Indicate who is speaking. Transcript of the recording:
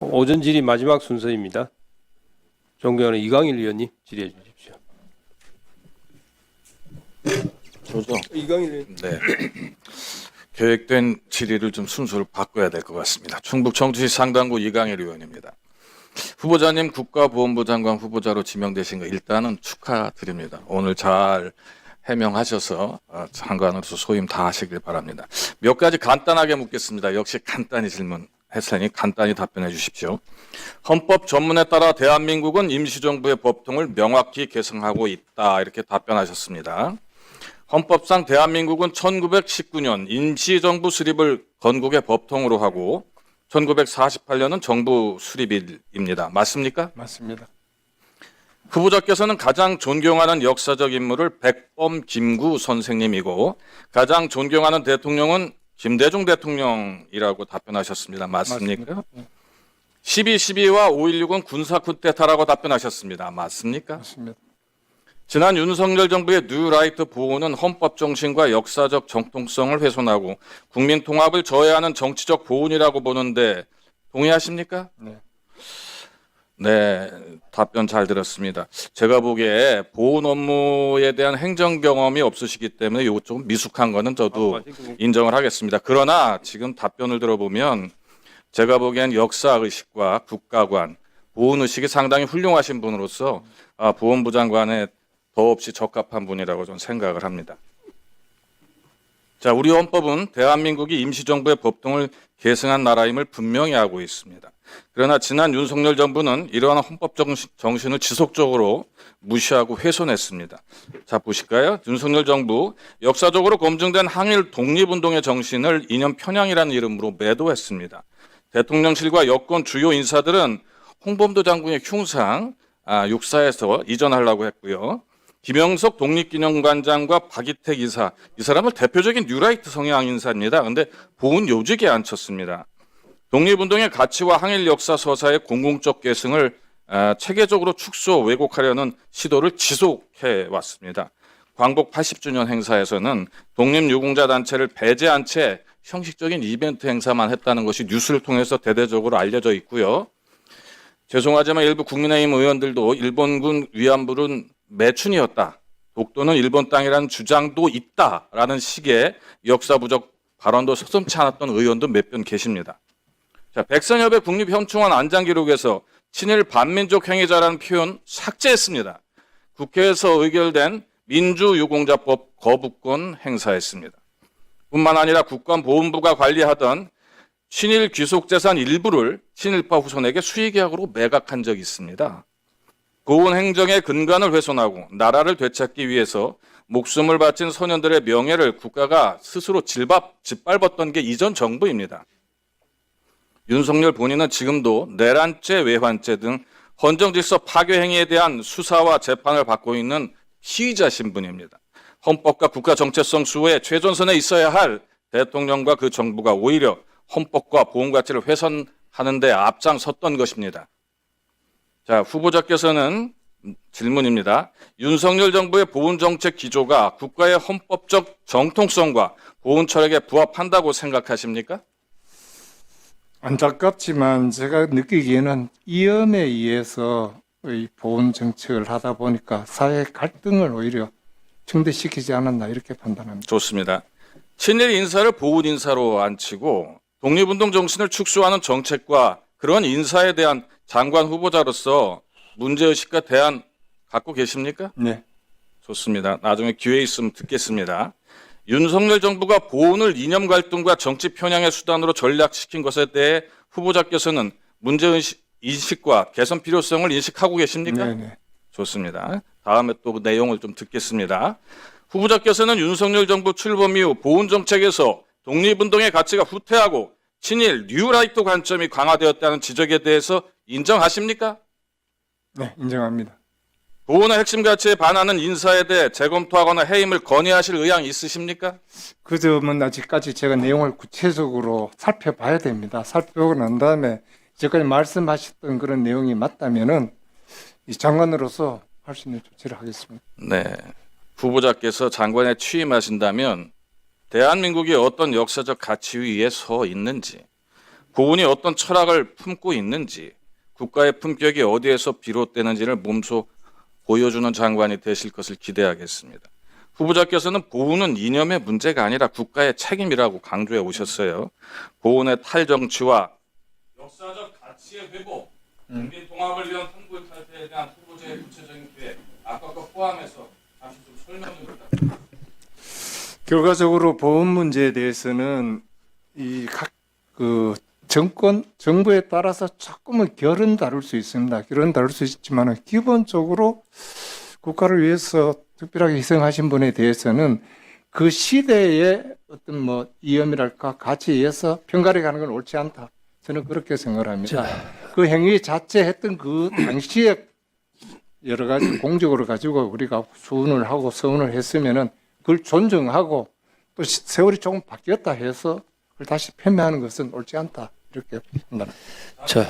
Speaker 1: 오전 질의 마지막 순서입니다. 존경하는 이광일 의원님 질의해 주십시오.
Speaker 2: 저죠?
Speaker 1: 이광일 의원.
Speaker 2: 네. 계획된 질의를 좀 순서를 바꿔야 될 것 같습니다. 충북 청주시 상당구 이광일 의원입니다. 후보자님 국가보훈부 장관 후보자로 지명되신 거 일단은 축하드립니다. 오늘 잘 해명하셔서 장관으로서 소임 다 하시길 바랍니다. 몇 가지 간단하게 묻겠습니다. 역시 간단히 질문했으니 간단히 답변해 주십시오. 헌법 전문에 따라 대한민국은 임시정부의 법통을 명확히 개성하고 있다. 이렇게 답변하셨습니다. 헌법상 대한민국은 1919년 임시정부 수립을 건국의 법통으로 하고 1948년은 정부 수립일입니다. 맞습니까?
Speaker 1: 맞습니다.
Speaker 2: 후보자께서는 가장 존경하는 역사적 인물을 백범 김구 선생님이고 가장 존경하는 대통령은 김대중 대통령이라고 답변하셨습니다. 맞습니까? 12.12와 5.16은 군사 쿠데타라고 답변하셨습니다. 맞습니까?
Speaker 1: 맞습니다.
Speaker 2: 지난 윤석열 정부의 뉴라이트 보호는 헌법 정신과 역사적 정통성을 훼손하고 국민 통합을 저해하는 정치적 보훈이라고 보는데 동의하십니까?
Speaker 1: 네.
Speaker 2: 네, 답변 잘 들었습니다. 제가 보기에 보훈 업무에 대한 행정 경험이 없으시기 때문에 이거 좀 미숙한 거는 저도 인정을 하겠습니다. 그러나 지금 답변을 들어보면 제가 보기엔 역사의식과 국가관, 보훈의식이 상당히 훌륭하신 분으로서 보훈부 장관에 더없이 적합한 분이라고 저는 생각을 합니다. 자, 우리 헌법은 대한민국이 임시정부의 법통을 계승한 나라임을 분명히 알고 있습니다. 그러나 지난 윤석열 정부는 이러한 헌법 정신을 지속적으로 무시하고 훼손했습니다. 자, 보실까요? 윤석열 정부 역사적으로 검증된 항일 독립운동의 정신을 이념 편향이라는 이름으로 매도했습니다. 대통령실과 여권 주요 인사들은 홍범도 장군의 흉상 육사에서 이전하려고 했고요. 김영석 독립기념관장과 박이택 이사, 이 사람은 대표적인 뉴라이트 성향 인사입니다. 그런데 보훈 요직에 앉혔습니다. 독립운동의 가치와 항일 역사 서사의 공공적 계승을 체계적으로 축소 왜곡하려는 시도를 지속해 왔습니다. 광복 80주년 행사에서는 독립유공자 단체를 배제한 채 형식적인 이벤트 행사만 했다는 것이 뉴스를 통해서 대대적으로 알려져 있고요. 죄송하지만 일부 국민의힘 의원들도 일본군 위안부는 매춘이었다. 독도는 일본 땅이라는 주장도 있다라는 식의 역사 부족 발언도 서슴지 않았던 의원도 몇 분 계십니다. 자, 백선엽의 국립현충원 안장기록에서 친일 반민족 행위자라는 표현 삭제했습니다. 국회에서 의결된 민주유공자법 거부권 행사했습니다. 뿐만 아니라 국가보훈부가 관리하던 친일 귀속재산 일부를 친일파 후손에게 수의계약으로 매각한 적이 있습니다. 고운 행정의 근간을 훼손하고 나라를 되찾기 위해서 목숨을 바친 소년들의 명예를 국가가 스스로 짓밟았던 게 이전 정부입니다. 윤석열 본인은 지금도 내란죄, 외환죄 등 헌정질서 파괴 행위에 대한 수사와 재판을 받고 있는 피의자 신분입니다. 헌법과 국가 정체성 수호의 최전선에 있어야 할 대통령과 그 정부가 오히려 헌법과 보훈 가치를 훼손하는 데 앞장섰던 것입니다. 자, 후보자께서는 질문입니다. 윤석열 정부의 보훈 정책 기조가 국가의 헌법적 정통성과 보훈 철학에 부합한다고 생각하십니까?
Speaker 3: 안타깝지만 제가 느끼기에는 이념에 의해서 보훈 정책을 하다 보니까 사회 갈등을 오히려 증대시키지 않았나 이렇게 판단합니다.
Speaker 2: 좋습니다. 친일 인사를 보훈 인사로 앉히고 독립운동 정신을 축소하는 정책과 그런 인사에 대한 장관 후보자로서 문제의식과 대안 갖고 계십니까?
Speaker 3: 네.
Speaker 2: 좋습니다. 나중에 기회 있으면 듣겠습니다. 윤석열 정부가 보훈을 이념 갈등과 정치 편향의 수단으로 전략시킨 것에 대해 후보자께서는 문제의식과 개선 필요성을 인식하고 계십니까?
Speaker 3: 네네.
Speaker 2: 좋습니다. 다음에 또 내용을 좀 듣겠습니다. 후보자께서는 윤석열 정부 출범 이후 보훈 정책에서 독립운동의 가치가 후퇴하고 친일 뉴라이트 관점이 강화되었다는 지적에 대해서 인정하십니까?
Speaker 3: 네, 인정합니다.
Speaker 2: 보훈의 핵심 가치에 반하는 인사에 대해 재검토하거나 해임을 건의하실 의향 있으십니까?
Speaker 3: 그 점은 아직까지 제가 내용을 구체적으로 살펴봐야 됩니다. 살펴보고 난 다음에 지금까지 말씀하셨던 그런 내용이 맞다면은 이 장관으로서 할 수 있는 조치를 하겠습니다.
Speaker 2: 네. 후보자께서 장관에 취임하신다면 대한민국이 어떤 역사적 가치 위에 서 있는지, 고은이 어떤 철학을 품고 있는지, 국가의 품격이 어디에서 비롯되는지를 몸소 보여주는 장관이 되실 것을 기대하겠습니다. 후보자께서는 보훈은 이념의 문제가 아니라 국가의 책임이라고 강조해 오셨어요. 보훈의 탈정치와 역사적 가치의 회복, 국민 통합을 위한 한국의 탈퇴에 대한 후보자의 구체적인 계획, 아까 거 포함해서 다시 좀 설명 좀 부탁드립니다.
Speaker 3: 결과적으로 보험 문제에 대해서는 이 각 정부에 따라서 조금은 결은 다를 수 있습니다. 결은 다를 수 있지만 기본적으로 국가를 위해서 특별하게 희생하신 분에 대해서는 그 시대의 어떤 뭐 이념이랄까 가치에 의해서 평가를 가는 건 옳지 않다. 저는 그렇게 생각을 합니다. 그 행위 자체 했던 그 당시에 여러 가지 공적으로 가지고 우리가 수운을 하고 서운을 했으면은 그걸 존중하고 또 세월이 조금 바뀌었다 해서 그걸 다시 폄훼하는 것은 옳지 않다. 이렇게 판단합니다.
Speaker 1: 자,